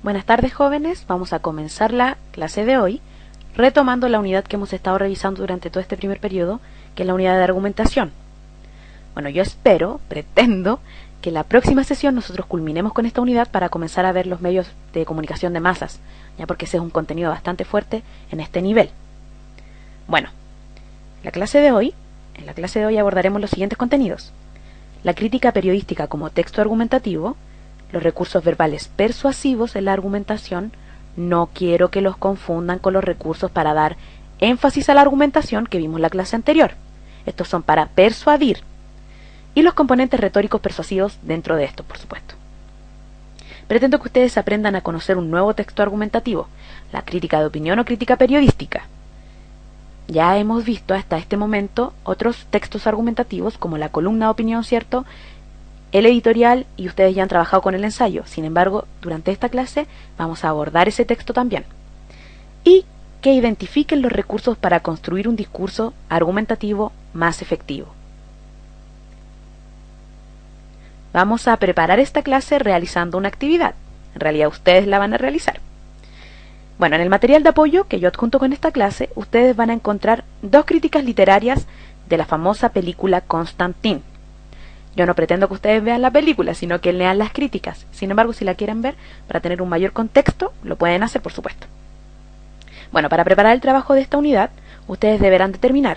Buenas tardes, jóvenes. Vamos a comenzar la clase de hoy retomando la unidad que hemos estado revisando durante todo este primer periodo, que es la unidad de argumentación. Bueno, yo pretendo que la próxima sesión nosotros culminemos con esta unidad para comenzar a ver los medios de comunicación de masas, ya porque ese es un contenido bastante fuerte en este nivel. Bueno, en la clase de hoy abordaremos los siguientes contenidos: la crítica periodística como texto argumentativo, los recursos verbales persuasivos en la argumentación. No quiero que los confundan con los recursos para dar énfasis a la argumentación que vimos en la clase anterior. Estos son para persuadir. Y los componentes retóricos persuasivos dentro de esto, por supuesto. Pretendo que ustedes aprendan a conocer un nuevo texto argumentativo, la crítica de opinión o crítica periodística. Ya hemos visto hasta este momento otros textos argumentativos como la columna de opinión, ¿cierto?, el editorial, y ustedes ya han trabajado con el ensayo. Sin embargo, durante esta clase vamos a abordar ese texto también. Y que identifiquen los recursos para construir un discurso argumentativo más efectivo. Vamos a preparar esta clase realizando una actividad. En realidad ustedes la van a realizar. Bueno, en el material de apoyo que yo adjunto con esta clase, ustedes van a encontrar dos críticas literarias de la famosa película Constantine. Yo no pretendo que ustedes vean la película, sino que lean las críticas. Sin embargo, si la quieren ver, para tener un mayor contexto, lo pueden hacer, por supuesto. Bueno, para preparar el trabajo de esta unidad, ustedes deberán determinar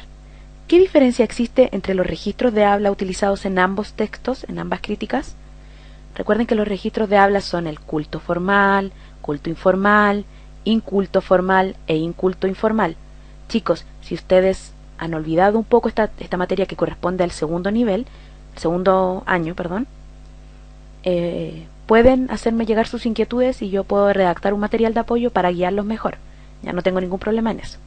qué diferencia existe entre los registros de habla utilizados en ambos textos, en ambas críticas. Recuerden que los registros de habla son el culto formal, culto informal, inculto formal e inculto informal. Chicos, si ustedes han olvidado un poco esta materia que corresponde al segundo año, pueden hacerme llegar sus inquietudes y yo puedo redactar un material de apoyo para guiarlos mejor. Ya no tengo ningún problema en eso.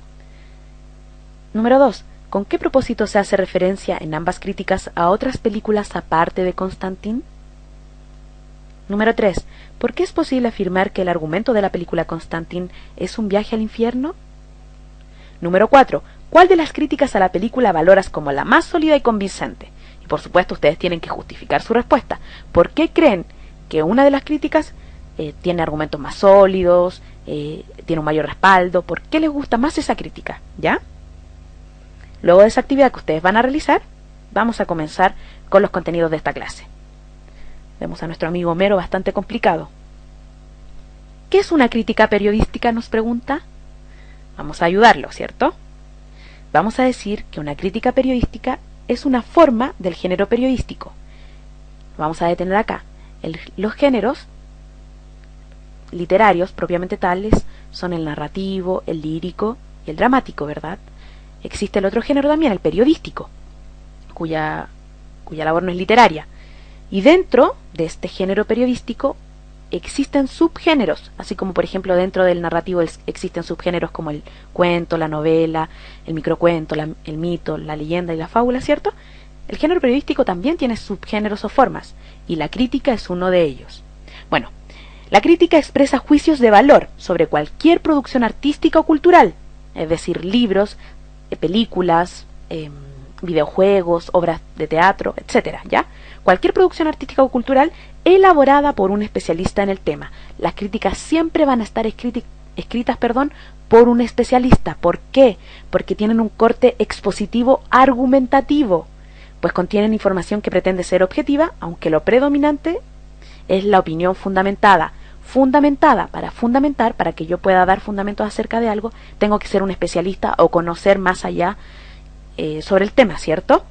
Número 2. ¿Con qué propósito se hace referencia en ambas críticas a otras películas aparte de Constantine? Número 3. ¿Por qué es posible afirmar que el argumento de la película Constantine es un viaje al infierno? Número 4. ¿Cuál de las críticas a la película valoras como la más sólida y convincente? Por supuesto, ustedes tienen que justificar su respuesta. ¿Por qué creen que una de las críticas tiene argumentos más sólidos, tiene un mayor respaldo? ¿Por qué les gusta más esa crítica? ¿Ya? Luego de esa actividad que ustedes van a realizar, vamos a comenzar con los contenidos de esta clase. Vemos a nuestro amigo Homero bastante complicado. ¿Qué es una crítica periodística?, nos pregunta. Vamos a ayudarlo, ¿cierto? Vamos a decir que una crítica periodística es una forma del género periodístico. Vamos a detener acá. Los géneros literarios propiamente tales son el narrativo, el lírico y el dramático, ¿verdad? Existe el otro género también, el periodístico, cuya labor no es literaria. Y dentro de este género periodístico existen subgéneros, así como por ejemplo dentro del narrativo existen subgéneros como el cuento, la novela, el microcuento, el mito, la leyenda y la fábula, ¿cierto? El género periodístico también tiene subgéneros o formas, y la crítica es uno de ellos. Bueno, la crítica expresa juicios de valor sobre cualquier producción artística o cultural, es decir, libros, películas, videojuegos, obras de teatro, etcétera, ¿ya? Cualquier producción artística o cultural elaborada por un especialista en el tema. Las críticas siempre van a estar escritas por un especialista. ¿Por qué? Porque tienen un corte expositivo argumentativo, pues contienen información que pretende ser objetiva, aunque lo predominante es la opinión fundamentada. Para fundamentar, para que yo pueda dar fundamentos acerca de algo, tengo que ser un especialista o conocer más allá sobre el tema, ¿cierto?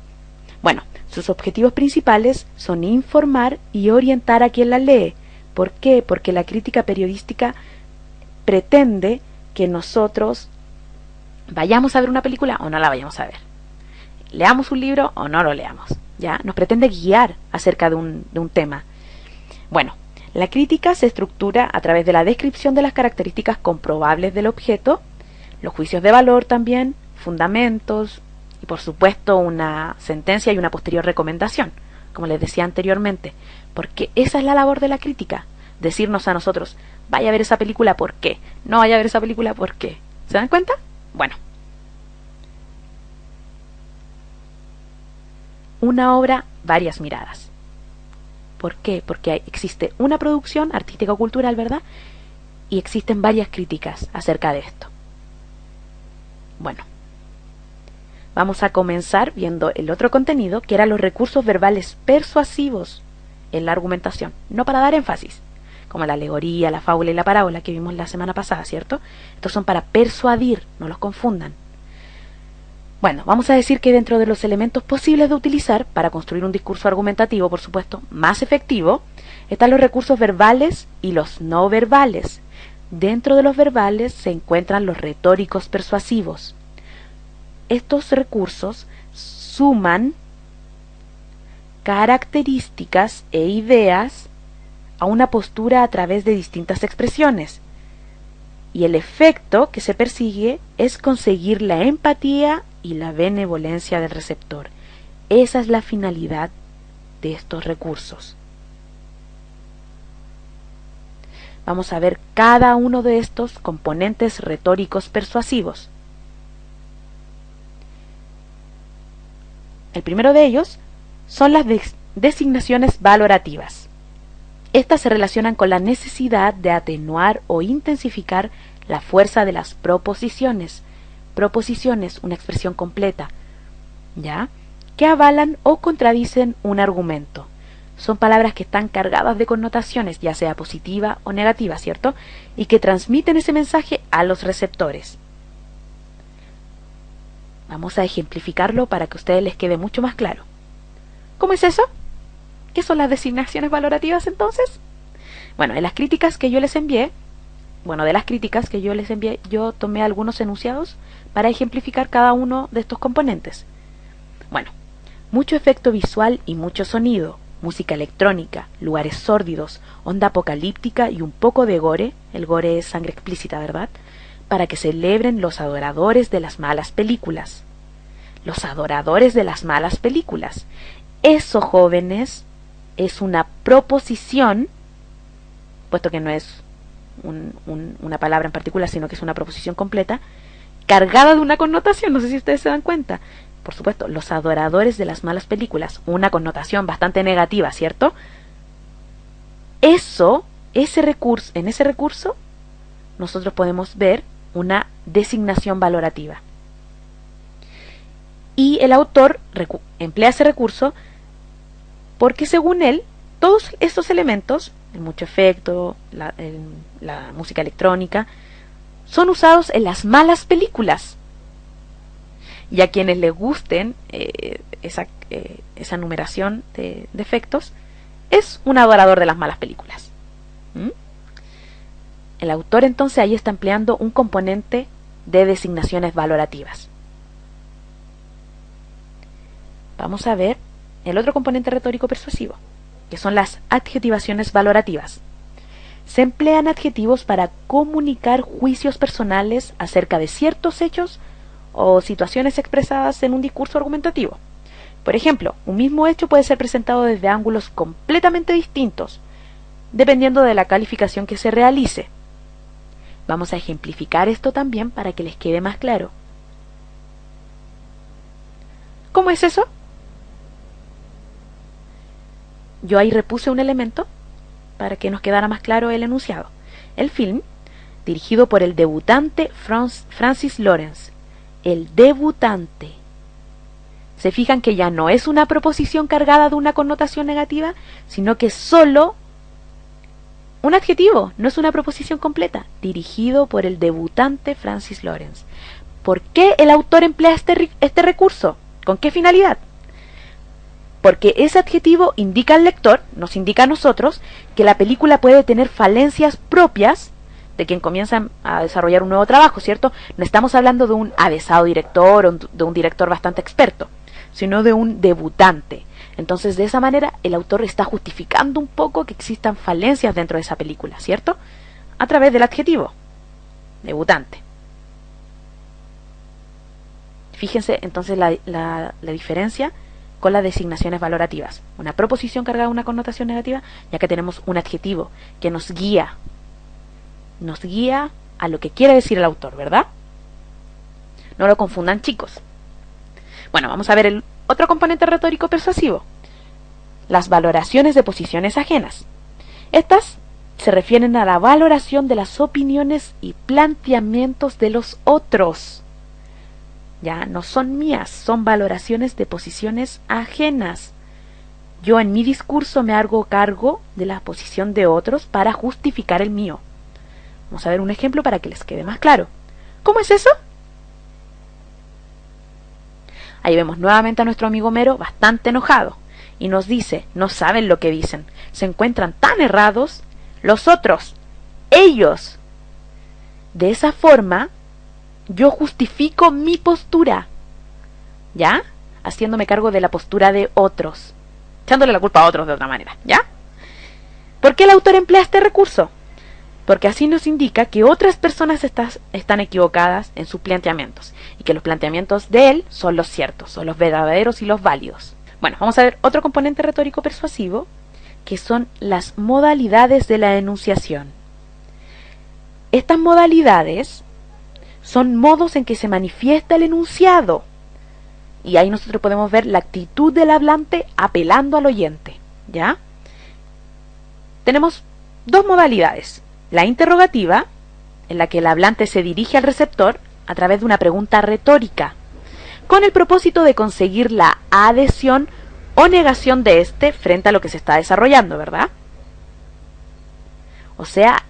Bueno, sus objetivos principales son informar y orientar a quien la lee. ¿Por qué? Porque la crítica periodística pretende que nosotros vayamos a ver una película o no la vayamos a ver. Leamos un libro o no lo leamos. ¿Ya? Nos pretende guiar acerca de un tema. Bueno, la crítica se estructura a través de la descripción de las características comprobables del objeto, los juicios de valor también, fundamentos, y por supuesto una sentencia y una posterior recomendación, como les decía anteriormente, porque esa es la labor de la crítica, decirnos a nosotros, vaya a ver esa película, ¿por qué? No vaya a ver esa película, ¿por qué? ¿Se dan cuenta? Bueno. Una obra, varias miradas. ¿Por qué? Porque existe una producción artística o cultural, ¿verdad?, y existen varias críticas acerca de esto. Bueno, vamos a comenzar viendo el otro contenido, que eran los recursos verbales persuasivos en la argumentación, no para dar énfasis, como la alegoría, la fábula y la parábola que vimos la semana pasada, ¿cierto? Estos son para persuadir, no los confundan. Bueno, vamos a decir que dentro de los elementos posibles de utilizar para construir un discurso argumentativo, por supuesto, más efectivo, están los recursos verbales y los no verbales. Dentro de los verbales se encuentran los retóricos persuasivos. Estos recursos suman características e ideas a una postura a través de distintas expresiones. Y el efecto que se persigue es conseguir la empatía y la benevolencia del receptor. Esa es la finalidad de estos recursos. Vamos a ver cada uno de estos componentes retóricos persuasivos. El primero de ellos son las designaciones valorativas. Estas se relacionan con la necesidad de atenuar o intensificar la fuerza de las proposiciones. Proposiciones, una expresión completa, ¿ya? Que avalan o contradicen un argumento. Son palabras que están cargadas de connotaciones, ya sea positiva o negativa, ¿cierto? Y que transmiten ese mensaje a los receptores. Vamos a ejemplificarlo para que a ustedes les quede mucho más claro. ¿Cómo es eso? ¿Qué son las designaciones valorativas entonces? Bueno, en las críticas que yo les envié, yo tomé algunos enunciados para ejemplificar cada uno de estos componentes. Bueno, mucho efecto visual y mucho sonido, música electrónica, lugares sórdidos, onda apocalíptica y un poco de gore, el gore es sangre explícita, ¿verdad?, para que celebren los adoradores de las malas películas. Los adoradores de las malas películas. Eso, jóvenes, es una proposición, puesto que no es una palabra en particular, sino que es una proposición completa, cargada de una connotación, no sé si ustedes se dan cuenta. Por supuesto, los adoradores de las malas películas, una connotación bastante negativa, ¿cierto? En ese recurso, nosotros podemos ver una designación valorativa. Y el autor emplea ese recurso porque, según él, todos estos elementos, el mucho efecto, la música electrónica, son usados en las malas películas. Y a quienes les gusten esa numeración de efectos, es un adorador de las malas películas. El autor entonces ahí está empleando un componente de designaciones valorativas. Vamos a ver el otro componente retórico persuasivo, que son las adjetivaciones valorativas. Se emplean adjetivos para comunicar juicios personales acerca de ciertos hechos o situaciones expresadas en un discurso argumentativo. Por ejemplo, un mismo hecho puede ser presentado desde ángulos completamente distintos, dependiendo de la calificación que se realice. Vamos a ejemplificar esto también para que les quede más claro. ¿Cómo es eso? Yo ahí repuse un elemento para que nos quedara más claro el enunciado. El film, dirigido por el debutante Francis Lawrence. El debutante. Se fijan que ya no es una proposición cargada de una connotación negativa, sino que es solo un adjetivo, no es una proposición completa. Dirigido por el debutante Francis Lawrence. ¿Por qué el autor emplea este recurso? ¿Con qué finalidad? Porque ese adjetivo indica al lector, nos indica a nosotros, que la película puede tener falencias propias de quien comienza a desarrollar un nuevo trabajo, ¿cierto? No estamos hablando de un avesado director o de un director bastante experto, sino de un debutante. Entonces, de esa manera, el autor está justificando un poco que existan falencias dentro de esa película, ¿cierto? A través del adjetivo, debutante. Fíjense entonces la diferencia con las designaciones valorativas. Una proposición cargada de una connotación negativa, ya que tenemos un adjetivo que nos guía a lo que quiere decir el autor, ¿verdad? No lo confundan, chicos. Bueno, vamos a ver el otro componente retórico persuasivo. Las valoraciones de posiciones ajenas. Estas se refieren a la valoración de las opiniones y planteamientos de los otros. Ya no son mías, son valoraciones de posiciones ajenas. Yo en mi discurso me hago cargo de la posición de otros para justificar el mío. Vamos a ver un ejemplo para que les quede más claro. ¿Cómo es eso? Ahí vemos nuevamente a nuestro amigo Homero bastante enojado y nos dice, no saben lo que dicen, se encuentran tan errados los otros, ellos. De esa forma, yo justifico mi postura, ¿ya? Haciéndome cargo de la postura de otros, echándole la culpa a otros de otra manera, ¿ya? ¿Por qué el autor emplea este recurso? Porque así nos indica que otras personas están equivocadas en sus planteamientos y que los planteamientos de él son los ciertos, son los verdaderos y los válidos. Bueno, vamos a ver otro componente retórico persuasivo, que son las modalidades de la enunciación. Estas modalidades son modos en que se manifiesta el enunciado. Y ahí nosotros podemos ver la actitud del hablante apelando al oyente, ¿ya? Tenemos dos modalidades. La interrogativa, en la que el hablante se dirige al receptor a través de una pregunta retórica, con el propósito de conseguir la adhesión o negación de éste frente a lo que se está desarrollando, ¿verdad? O sea,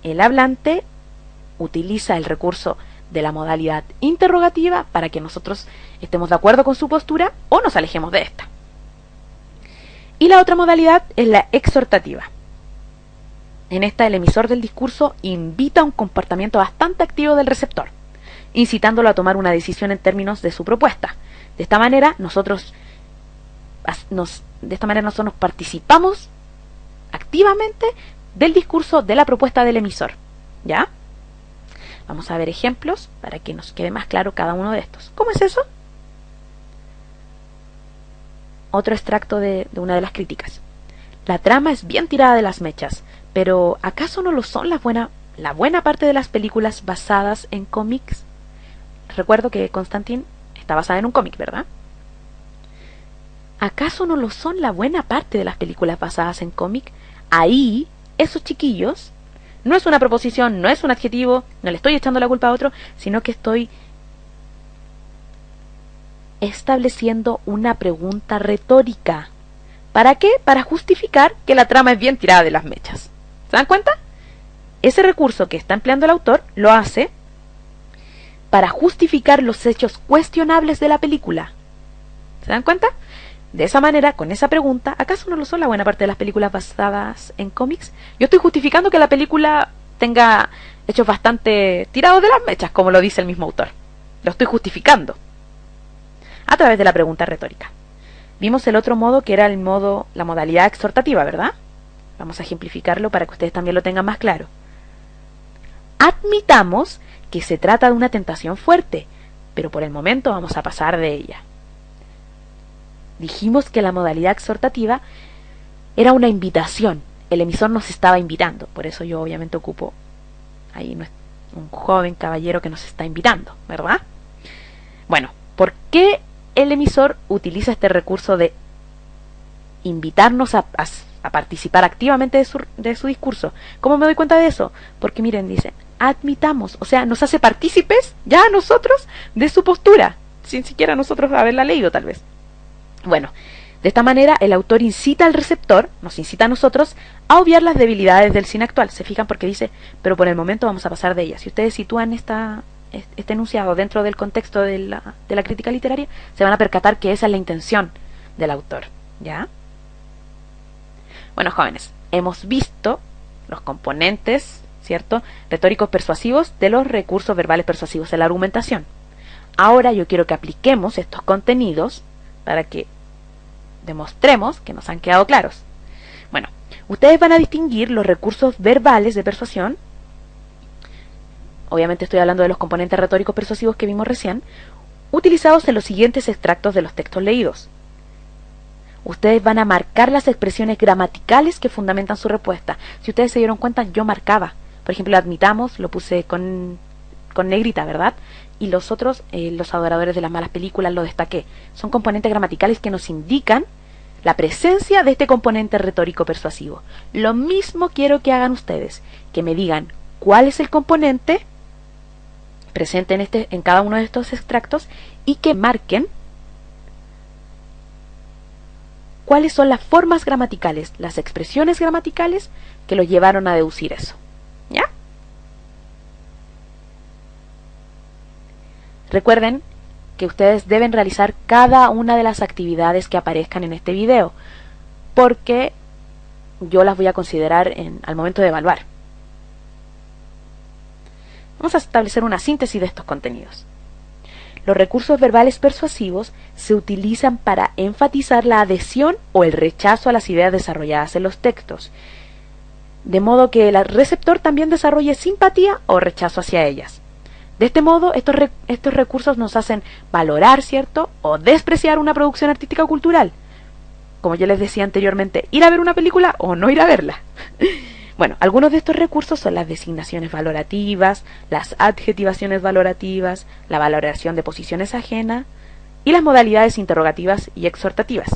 el hablante utiliza el recurso de la modalidad interrogativa para que nosotros estemos de acuerdo con su postura o nos alejemos de esta. Y la otra modalidad es la exhortativa. En esta, el emisor del discurso invita a un comportamiento bastante activo del receptor, incitándolo a tomar una decisión en términos de su propuesta. De esta manera nosotros participamos activamente del discurso, de la propuesta del emisor, ¿ya? Vamos a ver ejemplos para que nos quede más claro cada uno de estos. ¿Cómo es eso? Otro extracto de una de las críticas. La trama es bien tirada de las mechas, pero ¿acaso no lo son la buena parte de las películas basadas en cómics? Recuerdo que Constantine está basada en un cómic, ¿verdad? ¿Acaso no lo son la buena parte de las películas basadas en cómic? Ahí, esos chiquillos, no es una proposición, no es un adjetivo, no le estoy echando la culpa a otro, sino que estoy estableciendo una pregunta retórica. ¿Para qué? Para justificar que la trama es bien tirada de las mechas. ¿Se dan cuenta? Ese recurso que está empleando el autor lo hace para justificar los hechos cuestionables de la película. ¿Se dan cuenta? De esa manera, con esa pregunta, ¿acaso no lo son la buena parte de las películas basadas en cómics? Yo estoy justificando que la película tenga hechos bastante tirados de las mechas, como lo dice el mismo autor. Lo estoy justificando a través de la pregunta retórica. Vimos el otro modo, que era la modalidad exhortativa, ¿verdad? Vamos a ejemplificarlo para que ustedes también lo tengan más claro. Admitamos que se trata de una tentación fuerte, pero por el momento vamos a pasar de ella. Dijimos que la modalidad exhortativa era una invitación. El emisor nos estaba invitando. Por eso yo obviamente ocupo ahí un joven caballero que nos está invitando, ¿verdad? Bueno, ¿por qué el emisor utiliza este recurso de invitarnos a participar activamente de su discurso? ¿Cómo me doy cuenta de eso? Porque miren, dice, admitamos, o sea, nos hace partícipes ya a nosotros de su postura, sin siquiera nosotros haberla leído tal vez. Bueno, de esta manera el autor incita al receptor, nos incita a nosotros, a obviar las debilidades del cine actual. Se fijan porque dice, pero por el momento vamos a pasar de ellas. Si ustedes sitúan este enunciado dentro del contexto de la crítica literaria, se van a percatar que esa es la intención del autor, ¿ya? Bueno, jóvenes, hemos visto los componentes, ¿cierto?, retóricos persuasivos de los recursos verbales persuasivos en la argumentación. Ahora yo quiero que apliquemos estos contenidos para que demostremos que nos han quedado claros. Bueno, ustedes van a distinguir los recursos verbales de persuasión. Obviamente estoy hablando de los componentes retóricos persuasivos que vimos recién, utilizados en los siguientes extractos de los textos leídos. Ustedes van a marcar las expresiones gramaticales que fundamentan su respuesta. Si ustedes se dieron cuenta, yo marcaba. Por ejemplo, admitamos, lo puse con negrita, ¿verdad? Y los otros, los adoradores de las malas películas, lo destaqué. Son componentes gramaticales que nos indican la presencia de este componente retórico persuasivo. Lo mismo quiero que hagan ustedes, que me digan cuál es el componente presente en cada uno de estos extractos y que marquen cuáles son las formas gramaticales, las expresiones gramaticales que los llevaron a deducir eso. ¿Ya? Recuerden que ustedes deben realizar cada una de las actividades que aparezcan en este video, porque yo las voy a considerar al momento de evaluar. Vamos a establecer una síntesis de estos contenidos. Los recursos verbales persuasivos se utilizan para enfatizar la adhesión o el rechazo a las ideas desarrolladas en los textos, de modo que el receptor también desarrolle simpatía o rechazo hacia ellas. De este modo, estos recursos nos hacen valorar, ¿cierto?, o despreciar una producción artística o cultural. Como yo les decía anteriormente, ir a ver una película o no ir a verla. Bueno, algunos de estos recursos son las designaciones valorativas, las adjetivaciones valorativas, la valoración de posiciones ajenas y las modalidades interrogativas y exhortativas.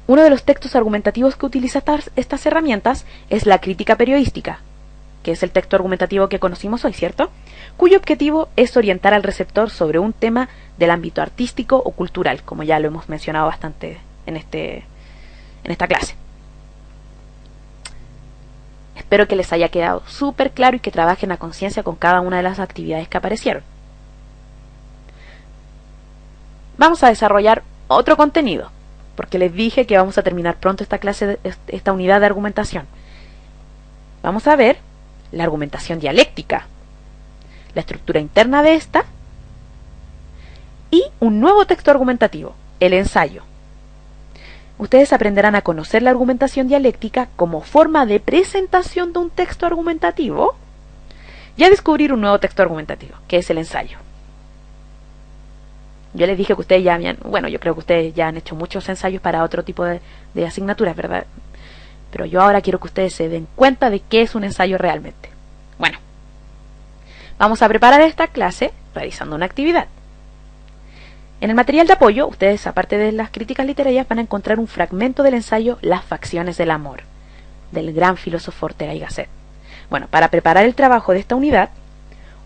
Uno de los textos argumentativos que utiliza estas herramientas es la crítica periodística, que es el texto argumentativo que conocimos hoy, ¿cierto?, cuyo objetivo es orientar al receptor sobre un tema del ámbito artístico o cultural, como ya lo hemos mencionado bastante en esta clase. Espero que les haya quedado súper claro y que trabajen a conciencia con cada una de las actividades que aparecieron. Vamos a desarrollar otro contenido, porque les dije que vamos a terminar pronto esta unidad de argumentación. Vamos a ver la argumentación dialéctica, la estructura interna de esta y un nuevo texto argumentativo, el ensayo. Ustedes aprenderán a conocer la argumentación dialéctica como forma de presentación de un texto argumentativo y a descubrir un nuevo texto argumentativo, que es el ensayo. Yo les dije que ustedes ya yo creo que ustedes ya han hecho muchos ensayos para otro tipo de asignaturas, ¿verdad? Pero yo ahora quiero que ustedes se den cuenta de qué es un ensayo realmente. Bueno, vamos a preparar esta clase realizando una actividad. En el material de apoyo, ustedes, aparte de las críticas literarias, van a encontrar un fragmento del ensayo Las facciones del amor, del gran filósofo Ortega y Gasset. Bueno, para preparar el trabajo de esta unidad,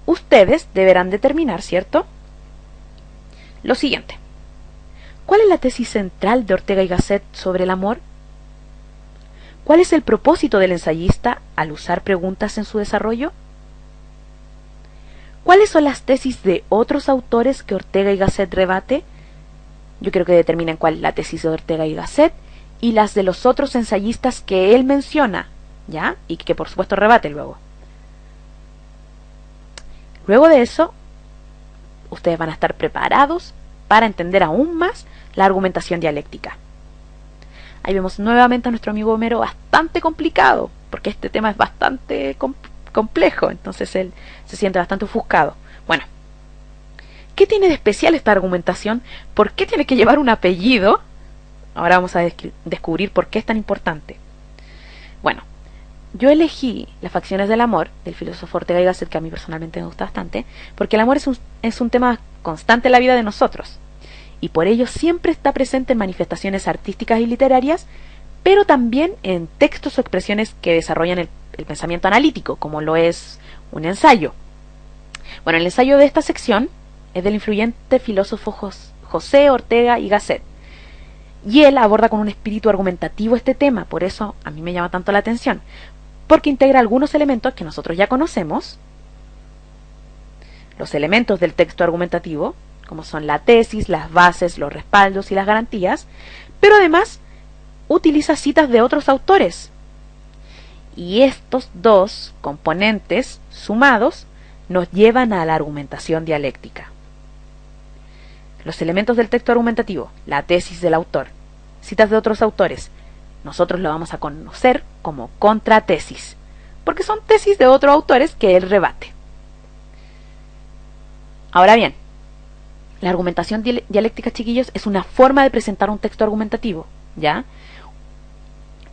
ustedes deberán determinar, ¿cierto?, lo siguiente. ¿Cuál es la tesis central de Ortega y Gasset sobre el amor? ¿Cuál es el propósito del ensayista al usar preguntas en su desarrollo? ¿Cuáles son las tesis de otros autores que Ortega y Gasset rebate? Yo creo que determinen cuál es la tesis de Ortega y Gasset y las de los otros ensayistas que él menciona, ¿ya? Y que por supuesto rebate luego. Luego de eso, ustedes van a estar preparados para entender aún más la argumentación dialéctica. Ahí vemos nuevamente a nuestro amigo Homero bastante complicado, porque este tema es bastante complejo, entonces él se siente bastante ofuscado. Bueno, ¿qué tiene de especial esta argumentación? ¿Por qué tiene que llevar un apellido? Ahora vamos a descubrir por qué es tan importante. Bueno, yo elegí Las facciones del amor, del filósofo Ortega y Gasset, que a mí personalmente me gusta bastante, porque el amor es un tema constante en la vida de nosotros, y por ello siempre está presente en manifestaciones artísticas y literarias, pero también en textos o expresiones que desarrollan el pensamiento analítico, como lo es un ensayo. Bueno, el ensayo de esta sección es del influyente filósofo José Ortega y Gasset, y él aborda con un espíritu argumentativo este tema, por eso a mí me llama tanto la atención, porque integra algunos elementos que nosotros ya conocemos, los elementos del texto argumentativo, como son la tesis, las bases, los respaldos y las garantías, pero además utiliza citas de otros autores. Y estos dos componentes sumados nos llevan a la argumentación dialéctica. Los elementos del texto argumentativo, la tesis del autor, citas de otros autores, nosotros lo vamos a conocer como contratesis, porque son tesis de otros autores que él rebate. Ahora bien, la argumentación dialéctica, chiquillos, es una forma de presentar un texto argumentativo, ¿ya?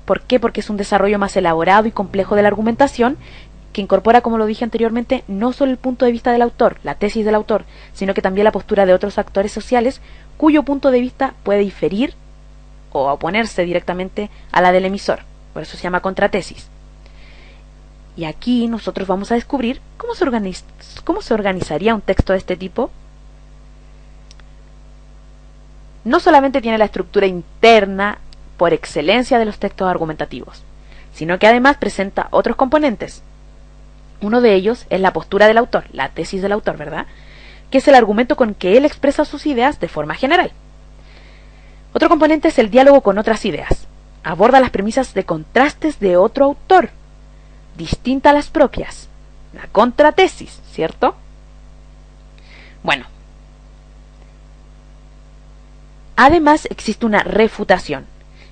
¿Por qué? Porque es un desarrollo más elaborado y complejo de la argumentación, que incorpora, como lo dije anteriormente, no solo el punto de vista del autor, la tesis del autor, sino que también la postura de otros actores sociales, cuyo punto de vista puede diferir o a oponerse directamente a la del emisor. Por eso se llama contratesis. Y aquí nosotros vamos a descubrir cómo se organizaría un texto de este tipo. No solamente tiene la estructura interna por excelencia de los textos argumentativos, sino que además presenta otros componentes. Uno de ellos es la postura del autor, la tesis del autor, ¿verdad? Que es el argumento con que él expresa sus ideas de forma general. Otro componente es el diálogo con otras ideas. Aborda las premisas de contrastes de otro autor, distinta a las propias. La contratesis, ¿cierto? Bueno. Además existe una refutación.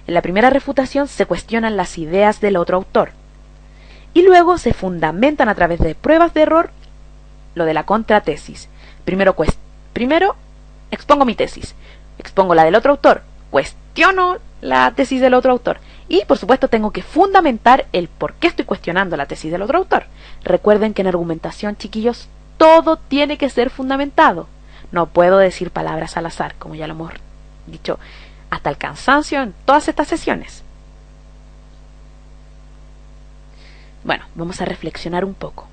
En la primera refutación se cuestionan las ideas del otro autor. Y luego se fundamentan a través de pruebas de error lo de la contratesis. Primero expongo mi tesis. Expongo la del otro autor. Cuestiono la tesis del otro autor. Y, por supuesto, tengo que fundamentar el por qué estoy cuestionando la tesis del otro autor. Recuerden que en argumentación, chiquillos, todo tiene que ser fundamentado. No puedo decir palabras al azar, como ya lo hemos dicho hasta el cansancio en todas estas sesiones. Bueno, vamos a reflexionar un poco.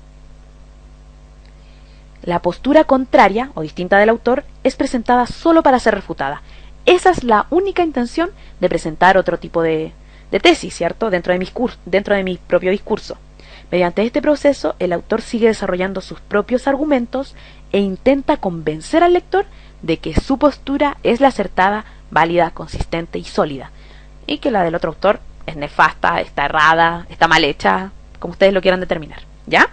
La postura contraria o distinta del autor es presentada solo para ser refutada. Esa es la única intención de presentar otro tipo de tesis, ¿cierto? Dentro de mi propio discurso. Mediante este proceso, el autor sigue desarrollando sus propios argumentos e intenta convencer al lector de que su postura es la acertada, válida, consistente y sólida, y que la del otro autor es nefasta, está errada, está mal hecha, como ustedes lo quieran determinar, ¿ya?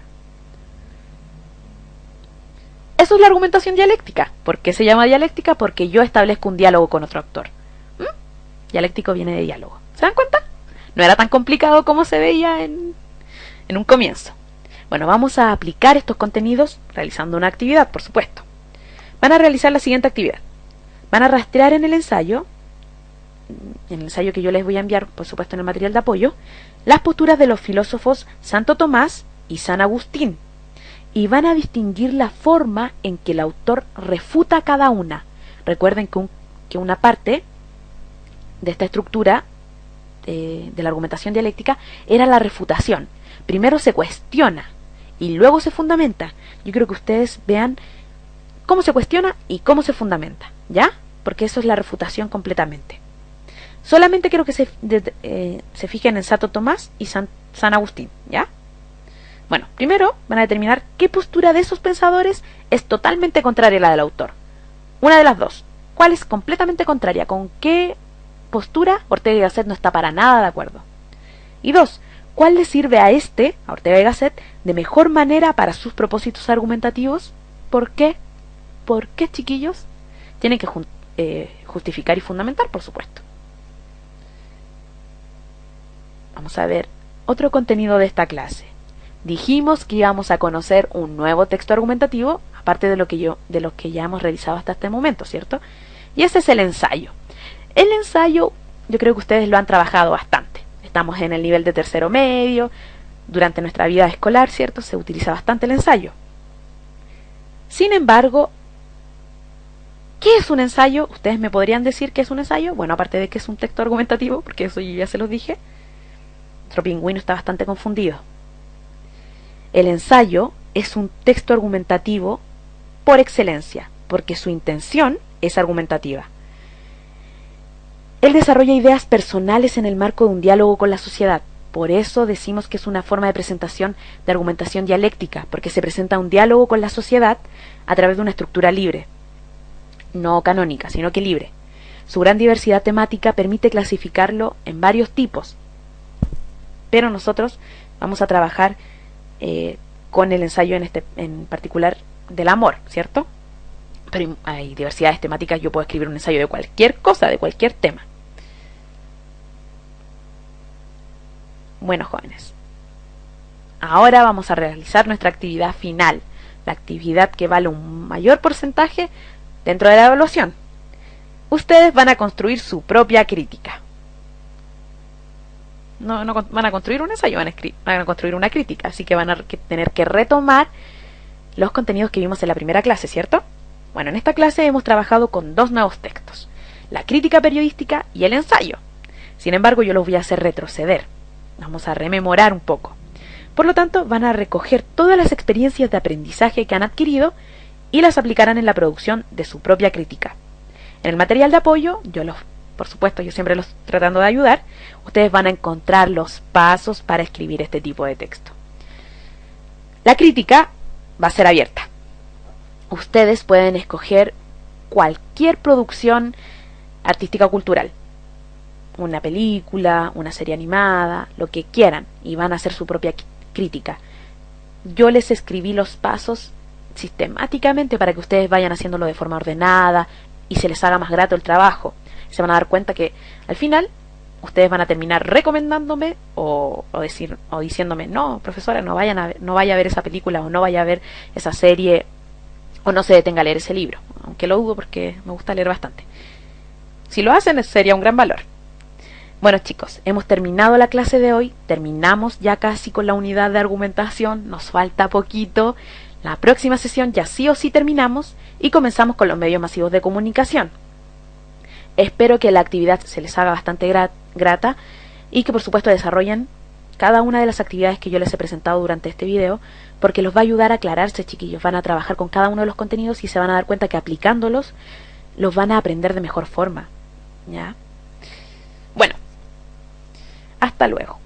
Eso es la argumentación dialéctica. ¿Por qué se llama dialéctica? Porque yo establezco un diálogo con otro actor. Dialéctico viene de diálogo. ¿Se dan cuenta? No era tan complicado como se veía en un comienzo. Bueno, vamos a aplicar estos contenidos realizando una actividad, por supuesto. Van a realizar la siguiente actividad. Van a rastrear en el ensayo que yo les voy a enviar, por supuesto en el material de apoyo, las posturas de los filósofos Santo Tomás y San Agustín. Y van a distinguir la forma en que el autor refuta cada una. Recuerden que una parte de esta estructura de la argumentación dialéctica era la refutación. Primero se cuestiona y luego se fundamenta. Yo quiero que ustedes vean cómo se cuestiona y cómo se fundamenta, ¿ya? Porque eso es la refutación completamente. Solamente quiero que se fijen en Santo Tomás y San Agustín, ¿ya? Bueno, primero van a determinar qué postura de esos pensadores es totalmente contraria a la del autor. Una de las dos. ¿Cuál es completamente contraria? ¿Con qué postura Ortega y Gasset no está para nada de acuerdo? Y dos, ¿cuál le sirve a Ortega y Gasset, de mejor manera para sus propósitos argumentativos? ¿Por qué? ¿Por qué, chiquillos? Tienen que justificar y fundamentar, por supuesto. Vamos a ver otro contenido de esta clase. Dijimos que íbamos a conocer un nuevo texto argumentativo, aparte de lo que ya hemos realizado hasta este momento, ¿cierto? Y ese es el ensayo. El ensayo, yo creo que ustedes lo han trabajado bastante. Estamos en el nivel de tercero medio. Durante nuestra vida escolar, ¿cierto? Se utiliza bastante el ensayo. Sin embargo, ¿qué es un ensayo? ¿Ustedes me podrían decir qué es un ensayo? Bueno, aparte de que es un texto argumentativo, porque eso yo ya se los dije. Nuestro pingüino está bastante confundido. El ensayo es un texto argumentativo por excelencia, porque su intención es argumentativa. Él desarrolla ideas personales en el marco de un diálogo con la sociedad. Por eso decimos que es una forma de presentación de argumentación dialéctica, porque se presenta un diálogo con la sociedad a través de una estructura libre. No canónica, sino que libre. Su gran diversidad temática permite clasificarlo en varios tipos. Pero nosotros vamos a trabajar con el ensayo en particular del amor, ¿cierto? Pero hay diversidades temáticas, yo puedo escribir un ensayo de cualquier cosa, de cualquier tema. Bueno, jóvenes, ahora vamos a realizar nuestra actividad final, la actividad que vale un mayor porcentaje dentro de la evaluación. Ustedes van a construir su propia crítica. No van a construir un ensayo, van a construir una crítica, así que van a tener que retomar los contenidos que vimos en la primera clase, ¿cierto? Bueno, en esta clase hemos trabajado con dos nuevos textos. la crítica periodística y el ensayo. Sin embargo, yo los voy a hacer retroceder. Vamos a rememorar un poco. Por lo tanto, van a recoger todas las experiencias de aprendizaje que han adquirido y las aplicarán en la producción de su propia crítica. En el material de apoyo, por supuesto, yo siempre los tratando de ayudar, ustedes van a encontrar los pasos para escribir este tipo de texto. La crítica va a ser abierta. Ustedes pueden escoger cualquier producción artística o cultural. Una película, una serie animada, lo que quieran, y van a hacer su propia crítica. Yo les escribí los pasos sistemáticamente para que ustedes vayan haciéndolo de forma ordenada y se les haga más grato el trabajo. Se van a dar cuenta que al final ustedes van a terminar recomendándome o diciéndome, no, profesora, no vaya a ver esa película o no vaya a ver esa serie o no se detenga a leer ese libro, aunque lo dudo porque me gusta leer bastante. Si lo hacen sería un gran valor. Bueno, chicos, hemos terminado la clase de hoy, terminamos ya casi con la unidad de argumentación, nos falta poquito. La próxima sesión ya sí o sí terminamos y comenzamos con los medios masivos de comunicación. Espero que la actividad se les haga bastante grata y que por supuesto desarrollen cada una de las actividades que yo les he presentado durante este video, porque los va a ayudar a aclararse, chiquillos. Van a trabajar con cada uno de los contenidos y se van a dar cuenta que aplicándolos los van a aprender de mejor forma. ¿Ya? Bueno, hasta luego.